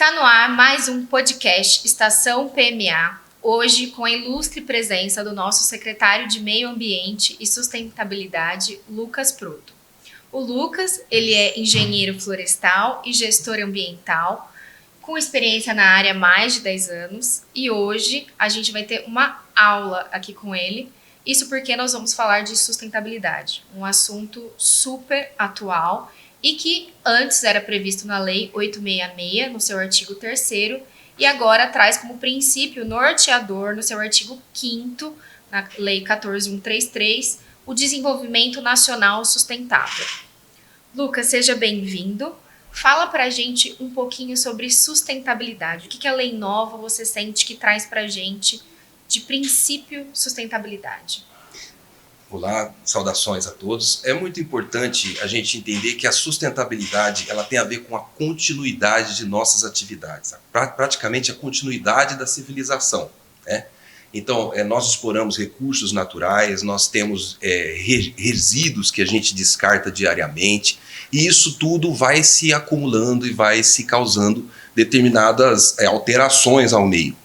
Está no ar mais um podcast Estação PMA, hoje com a ilustre presença do nosso secretário de Meio Ambiente e Sustentabilidade, Lucas Proto. O Lucas, ele é engenheiro florestal e gestor ambiental, com experiência na área há mais de 10 anos, e hoje a gente vai ter uma aula aqui com ele, isso porque nós vamos falar de sustentabilidade, um assunto super atual e que antes era previsto na Lei 866, no seu artigo 3º, e agora traz como princípio norteador, no seu artigo 5º, na Lei 14133, o desenvolvimento nacional sustentável. Lucas, seja bem-vindo. Fala pra gente um pouquinho sobre sustentabilidade. O que a lei nova você sente que traz pra gente de princípio sustentabilidade? Olá, saudações a todos. É muito importante a gente entender que a sustentabilidade ela tem a ver com a continuidade de nossas atividades, praticamente a continuidade da civilização, né? Então, nós exploramos recursos naturais, nós temos resíduos que a gente descarta diariamente, e isso tudo vai se acumulando e vai se causando determinadas alterações ao meio.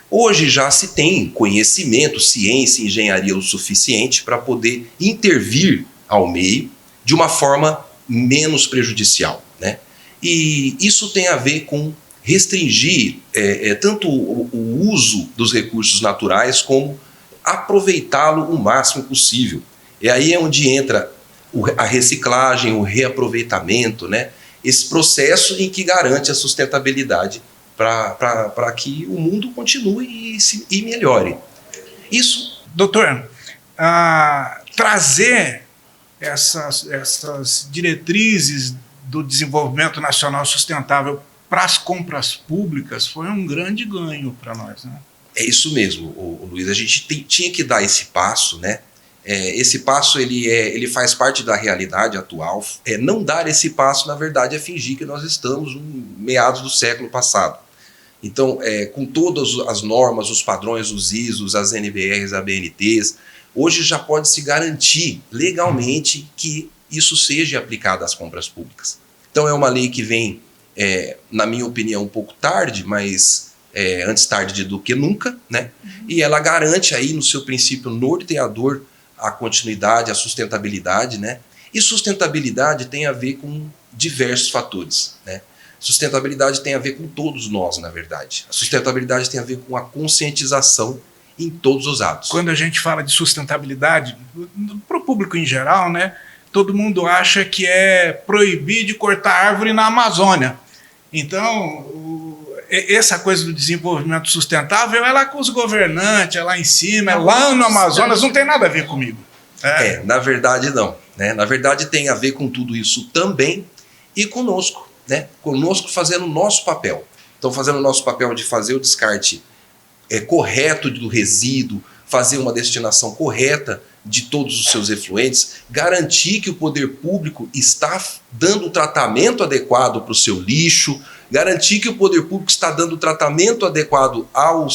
Hoje já se tem conhecimento, ciência e engenharia o suficiente para poder intervir ao meio de uma forma menos prejudicial, né? E isso tem a ver com restringir tanto o uso dos recursos naturais como aproveitá-lo o máximo possível. E aí é onde entra a reciclagem, o reaproveitamento, né? Esse processo em que garante a sustentabilidade para que o mundo continue e melhore. Isso. Doutor, trazer essas diretrizes do desenvolvimento nacional sustentável para as compras públicas foi um grande ganho para nós, né? É isso mesmo, Luiz. A gente tinha que dar esse passo, né? Esse passo ele faz parte da realidade atual. Não dar esse passo, na verdade, é fingir que nós estamos em meados do século passado. Então, com todas as normas, os padrões, os ISOs, as NBRs, as ABNTs, hoje já pode se garantir legalmente que isso seja aplicado às compras públicas. Então, é uma lei que vem, na minha opinião, um pouco tarde, mas antes tarde do que nunca, né? E ela garante aí no seu princípio norteador a continuidade, a sustentabilidade, né? E sustentabilidade tem a ver com diversos fatores, né? Sustentabilidade tem a ver com todos nós, na verdade. A sustentabilidade tem a ver com a conscientização em todos os atos. Quando a gente fala de sustentabilidade, para o público em geral, né, todo mundo acha que é proibir de cortar árvore na Amazônia. Então, essa coisa do desenvolvimento sustentável é lá com os governantes, é lá em cima, é lá no Amazonas, não tem nada a ver comigo. Na verdade não, né? Na verdade tem a ver com tudo isso também e conosco, né? Conosco fazendo o nosso papel. Então fazendo o nosso papel de fazer o descarte correto do resíduo, fazer uma destinação correta de todos os seus efluentes, garantir que o poder público está dando o tratamento adequado para o seu lixo, garantir que o poder público está dando o tratamento adequado ao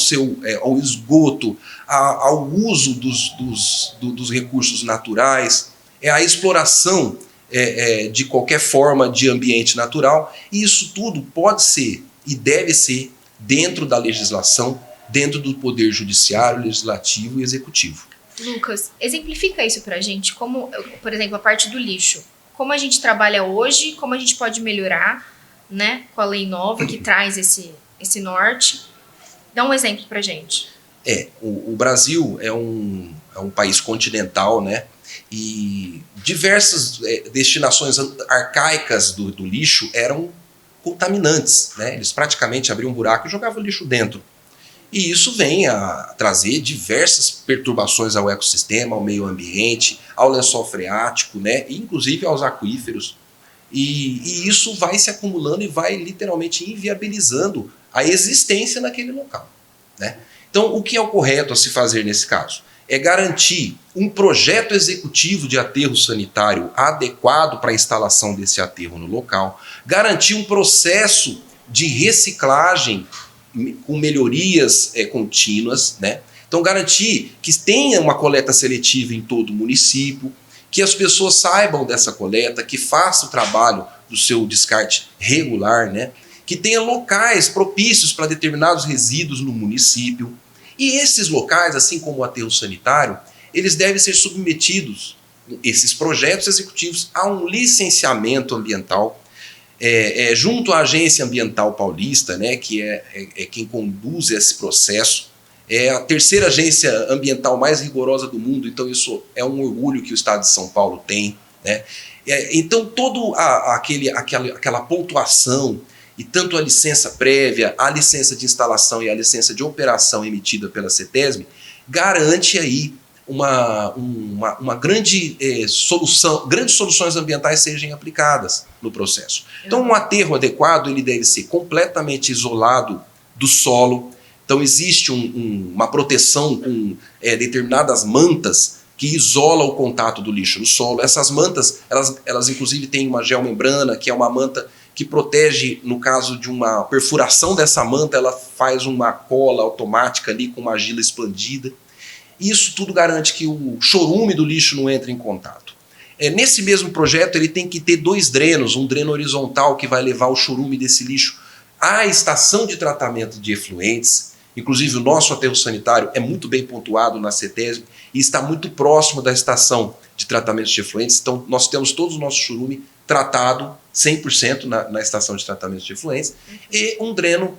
esgoto, ao uso dos recursos naturais, a exploração de qualquer forma de ambiente natural. E isso tudo pode ser e deve ser dentro da legislação, dentro do poder judiciário, legislativo e executivo. Lucas, exemplifica isso pra gente, como, por exemplo, a parte do lixo. Como a gente trabalha hoje, como a gente pode melhorar, né, com a lei nova que traz esse norte. Dá um exemplo pra gente. O Brasil é um país continental, né? E diversas destinações arcaicas do lixo eram contaminantes, né? Eles praticamente abriam um buraco e jogavam o lixo dentro. E isso vem a trazer diversas perturbações ao ecossistema, ao meio ambiente, ao lençol freático, né? E inclusive aos aquíferos. E isso vai se acumulando e vai literalmente inviabilizando a existência naquele local, né? Então, o que é o correto a se fazer nesse caso? É garantir um projeto executivo de aterro sanitário adequado para a instalação desse aterro no local, garantir um processo de reciclagem com melhorias contínuas, né? Então, garantir que tenha uma coleta seletiva em todo o município, que as pessoas saibam dessa coleta, que façam o trabalho do seu descarte regular, né? que tenha locais propícios para determinados resíduos no município. E esses locais, assim como o aterro sanitário, eles devem ser submetidos, esses projetos executivos, a um licenciamento ambiental, junto à Agência Ambiental Paulista, né, que é quem conduz esse processo. É a terceira agência ambiental mais rigorosa do mundo, então isso é um orgulho que o Estado de São Paulo tem, né? Então toda aquela pontuação, e tanto a licença prévia, a licença de instalação e a licença de operação emitida pela CETESB, garante aí uma grande solução, grandes soluções ambientais sejam aplicadas no processo. Então um aterro adequado ele deve ser completamente isolado do solo. Então existe uma proteção com determinadas mantas que isola o contato do lixo no solo. Essas mantas, elas inclusive têm uma geomembrana, que é uma manta que protege, no caso de uma perfuração dessa manta, ela faz uma cola automática ali com uma argila expandida. Isso tudo garante que o chorume do lixo não entre em contato. Nesse mesmo projeto ele tem que ter 2 drenos, um dreno horizontal que vai levar o chorume desse lixo à estação de tratamento de efluentes. Inclusive o nosso aterro sanitário é muito bem pontuado na CETESB e está muito próximo da estação de tratamento de efluentes. Então nós temos todo o nosso chorume tratado 100% na estação de tratamento de efluentes e um dreno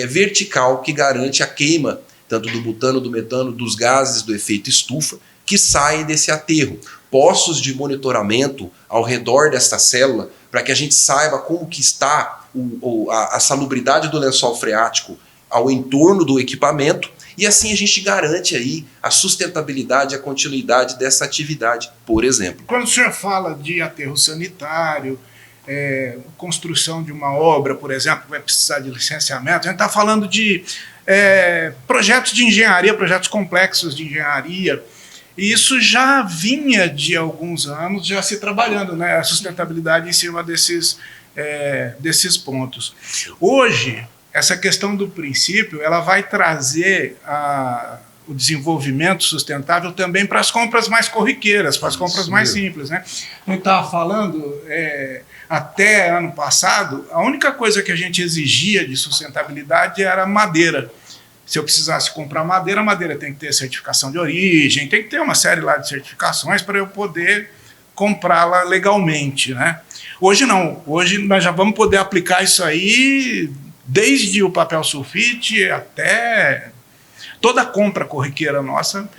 vertical que garante a queima tanto do butano, do metano, dos gases do efeito estufa que saem desse aterro. Postos de monitoramento ao redor desta célula para que a gente saiba como que está a salubridade do lençol freático ao entorno do equipamento, e assim a gente garante aí a sustentabilidade e a continuidade dessa atividade, por exemplo. Quando o senhor fala de aterro sanitário, construção de uma obra, por exemplo, vai precisar de licenciamento, a gente está falando de projetos de engenharia, projetos complexos de engenharia, e isso já vinha de alguns anos já se trabalhando, né, a sustentabilidade em cima desses pontos. Hoje, essa questão do princípio, ela vai trazer o desenvolvimento sustentável também para as compras mais corriqueiras, para as compras mais simples, né? A gente estava falando, até ano passado, a única coisa que a gente exigia de sustentabilidade era madeira. Se eu precisasse comprar madeira, a madeira tem que ter certificação de origem, tem que ter uma série lá de certificações para eu poder comprá-la legalmente, né? Hoje não, hoje nós já vamos poder aplicar isso aí desde o papel sulfite até toda a compra corriqueira nossa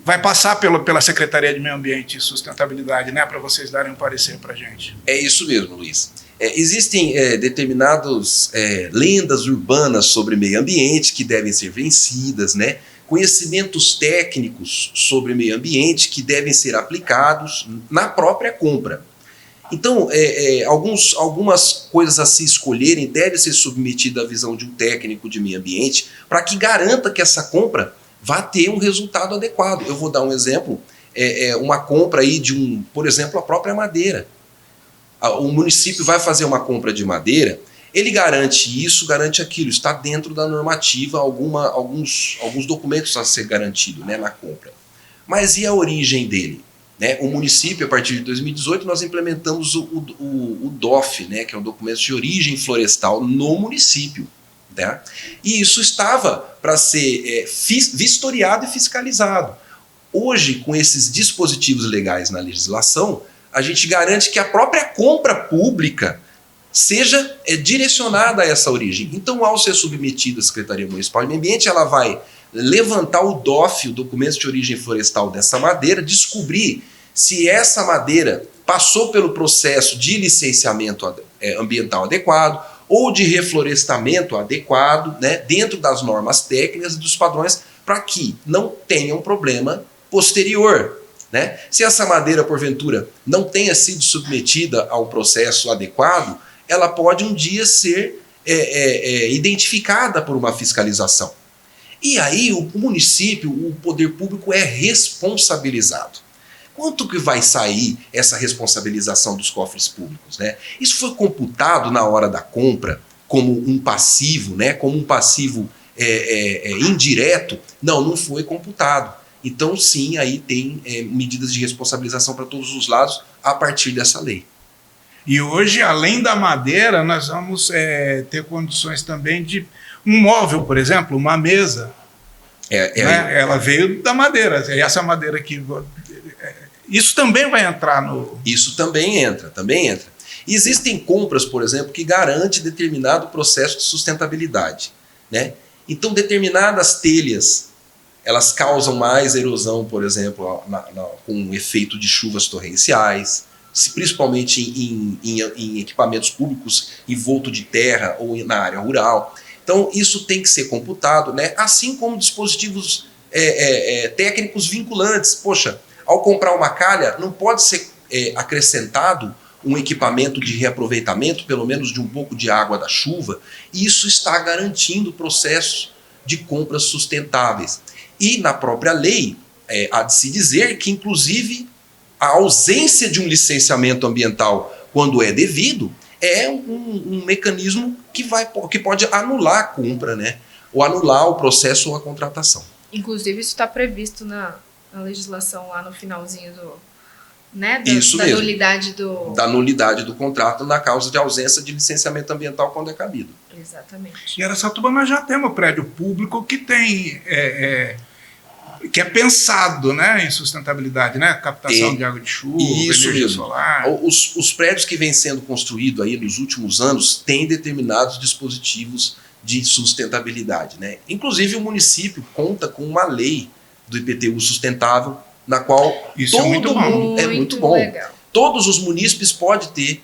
vai passar pela Secretaria de Meio Ambiente e Sustentabilidade, né, para vocês darem um parecer para a gente. É isso mesmo, Luiz. Existem determinadas lendas urbanas sobre meio ambiente que devem ser vencidas, né? Conhecimentos técnicos sobre meio ambiente que devem ser aplicados na própria compra. Então, algumas coisas a se escolherem devem ser submetidas à visão de um técnico de meio ambiente para que garanta que essa compra vá ter um resultado adequado. Eu vou dar um exemplo, uma compra aí por exemplo, a própria madeira. O município vai fazer uma compra de madeira, ele garante isso, garante aquilo, está dentro da normativa, alguns documentos a ser garantido, né, na compra. Mas e a origem dele? Né? O município, a partir de 2018, nós implementamos o DOF, né, que é o documento de origem florestal no município. Né? E isso estava para ser vistoriado e fiscalizado. Hoje, com esses dispositivos legais na legislação, a gente garante que a própria compra pública seja direcionada a essa origem. Então, ao ser submetida à Secretaria Municipal de Meio Ambiente, ela vai levantar o DOF, o documento de origem florestal dessa madeira, descobrir se essa madeira passou pelo processo de licenciamento ambiental adequado ou de reflorestamento adequado, né, dentro das normas técnicas e dos padrões, para que não tenha um problema posterior. Né? Se essa madeira, porventura, não tenha sido submetida ao processo adequado, ela pode um dia ser identificada por uma fiscalização. E aí o município, o poder público é responsabilizado. Quanto que vai sair essa responsabilização dos cofres públicos? Né? Isso foi computado na hora da compra como um passivo, né? Como um passivo indireto? Não foi computado. Então, sim, aí tem medidas de responsabilização para todos os lados a partir dessa lei. E hoje, além da madeira, nós vamos ter condições também de um móvel, por exemplo, uma mesa. Né? Ela veio da madeira. E essa madeira aqui, isso também vai entrar no... Isso também entra. E existem compras, por exemplo, que garantem determinado processo de sustentabilidade, né? Então, determinadas telhas, elas causam mais erosão, por exemplo, com o efeito de chuvas torrenciais, principalmente em equipamentos públicos envolto de terra ou na área rural. Então, isso tem que ser computado, né? Assim como dispositivos técnicos vinculantes. Poxa, ao comprar uma calha, não pode ser acrescentado um equipamento de reaproveitamento, pelo menos de um pouco de água da chuva, e isso está garantindo processos de compras sustentáveis. E na própria lei, há de se dizer que, inclusive, a ausência de um licenciamento ambiental, quando é devido, é um mecanismo que pode anular a compra, né? Ou anular o processo ou a contratação. Inclusive, isso está previsto na legislação lá no finalzinho né? Isso da mesmo. Da nulidade do contrato na causa de ausência de licenciamento ambiental quando é cabido. Exatamente. E em Araçatuba nós já temos prédio público que tem... que é pensado, né, em sustentabilidade, né? Captação de água de chuva, energia solar. Os prédios que vêm sendo construídos aí nos últimos anos têm determinados dispositivos de sustentabilidade, né? Inclusive o município conta com uma lei do IPTU sustentável, na qual isso é muito bom. É muito bom. Legal. Todos os munícipes podem ter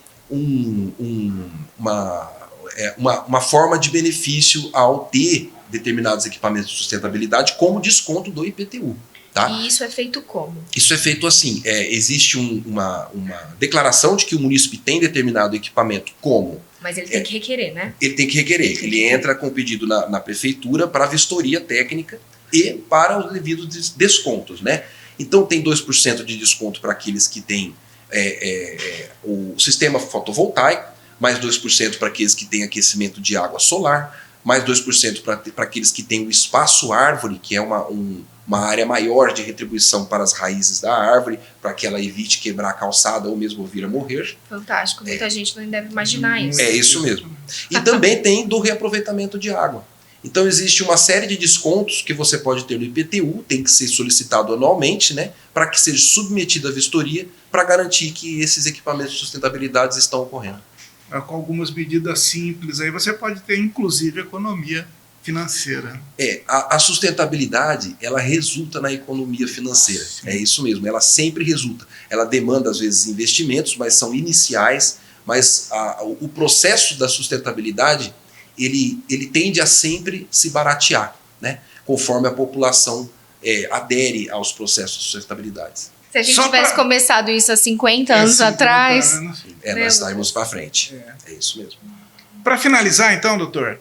uma forma de benefício ao ter determinados equipamentos de sustentabilidade como desconto do IPTU. Tá? E isso é feito como? Isso é feito assim, existe uma declaração de que o munícipe tem determinado equipamento como... Mas ele tem que requerer, né? Ele tem que requerer. Ele entra com pedido na prefeitura para vistoria técnica e para os devidos descontos, né? Então tem 2% de desconto para aqueles que têm o sistema fotovoltaico, mais 2% para aqueles que têm aquecimento de água solar, mais 2% para aqueles que têm o espaço árvore, que é uma área maior de retribuição para as raízes da árvore, para que ela evite quebrar a calçada ou mesmo vir a morrer. Fantástico, muita gente não deve imaginar isso. É isso mesmo. E também tem do reaproveitamento de água. Então existe uma série de descontos que você pode ter no IPTU, tem que ser solicitado anualmente, né, para que seja submetido à vistoria, para garantir que esses equipamentos de sustentabilidade estão ocorrendo. Com algumas medidas simples, aí você pode ter, inclusive, economia financeira. A sustentabilidade, ela resulta na economia financeira. Sim. É isso mesmo, ela sempre resulta. Ela demanda, às vezes, investimentos, mas são iniciais, mas o processo da sustentabilidade, ele tende a sempre se baratear, né? Conforme a população adere aos processos de sustentabilidade. Se a gente tivesse começado isso há 50 anos atrás... nós estaríamos para frente. É isso mesmo. Para finalizar, então, doutor,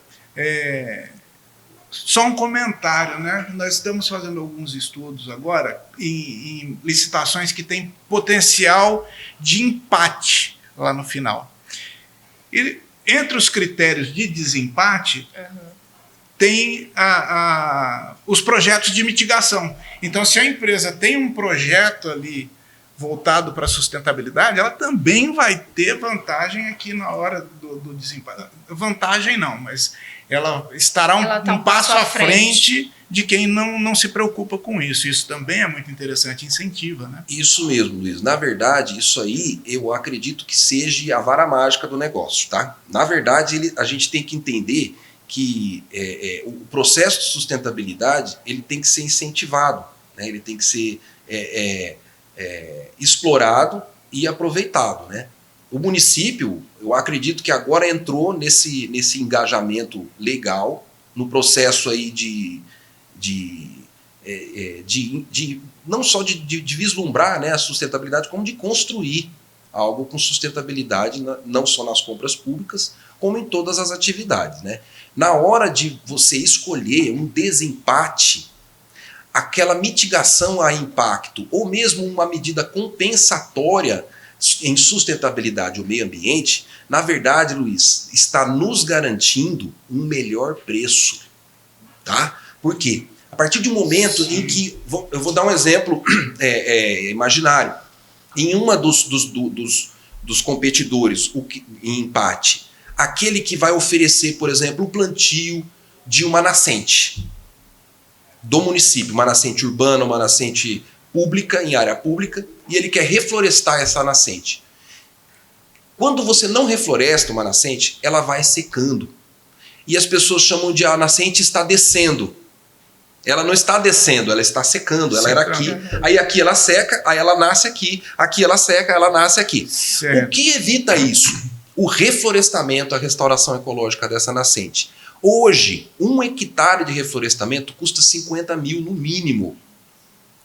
só um comentário, né? Nós estamos fazendo alguns estudos agora em licitações que têm potencial de empate lá no final. E entre os critérios de desempate, tem os projetos de mitigação. Então, se a empresa tem um projeto ali voltado para a sustentabilidade, ela também vai ter vantagem aqui na hora do desempate. Vantagem não, mas ela estará um passo à frente de quem não se preocupa com isso. Isso também é muito interessante, incentiva, né? Isso mesmo, Luiz. Na verdade, isso aí eu acredito que seja a vara mágica do negócio, tá? Na verdade, a gente tem que entender que o processo de sustentabilidade ele tem que ser incentivado, né? Ele tem que ser explorado e aproveitado, né? O município, eu acredito que agora entrou nesse engajamento legal, no processo aí de não só de vislumbrar, né, a sustentabilidade, como de construir algo com sustentabilidade, não só nas compras públicas, como em todas as atividades, né? Na hora de você escolher um desempate, aquela mitigação a impacto, ou mesmo uma medida compensatória em sustentabilidade ou meio ambiente, na verdade, Luiz, está nos garantindo um melhor preço. Tá? Por quê? A partir de um momento em que, eu vou dar um exemplo imaginário, em uma dos dos competidores em empate? Aquele que vai oferecer, por exemplo, o plantio de uma nascente do município, uma nascente urbana, uma nascente pública, em área pública, e ele quer reflorestar essa nascente. Quando você não refloresta uma nascente, ela vai secando. E as pessoas chamam de a nascente está descendo. Ela não está descendo, ela está secando. Ela era aqui, aí aqui ela seca, aí ela nasce aqui ela seca, ela nasce aqui. Certo. O que evita isso? O reflorestamento, a restauração ecológica dessa nascente. Hoje, 1 hectare de reflorestamento custa 50 mil no mínimo.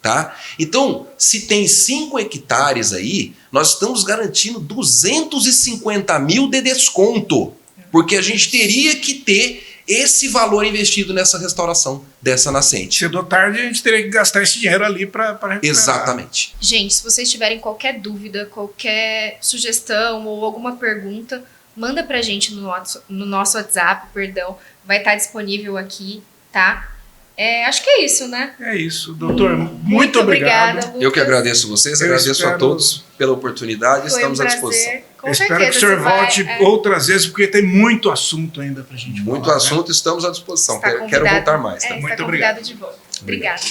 Tá? Então, se tem 5 hectares aí, nós estamos garantindo 250 mil de desconto, porque a gente teria que ter esse valor investido nessa restauração dessa nascente. Cedo ou tarde a gente teria que gastar esse dinheiro ali para recuperar. Exatamente. Gente, se vocês tiverem qualquer dúvida, qualquer sugestão ou alguma pergunta, manda pra gente no nosso WhatsApp, vai estar disponível aqui, tá? Acho que é isso, né? É isso, doutor. Muito obrigado. Obrigada, Lucas. Eu que agradeço vocês, agradeço a todos pela oportunidade, Foi estamos um à prazer. disposição. Com Eu espero certeza que o senhor você vai- volte outras vezes, porque tem muito assunto ainda pra gente Muito falar, assunto, estamos à disposição. Está Quero convidado- voltar mais. Tá? está Muito convidado de volta. Obrigada.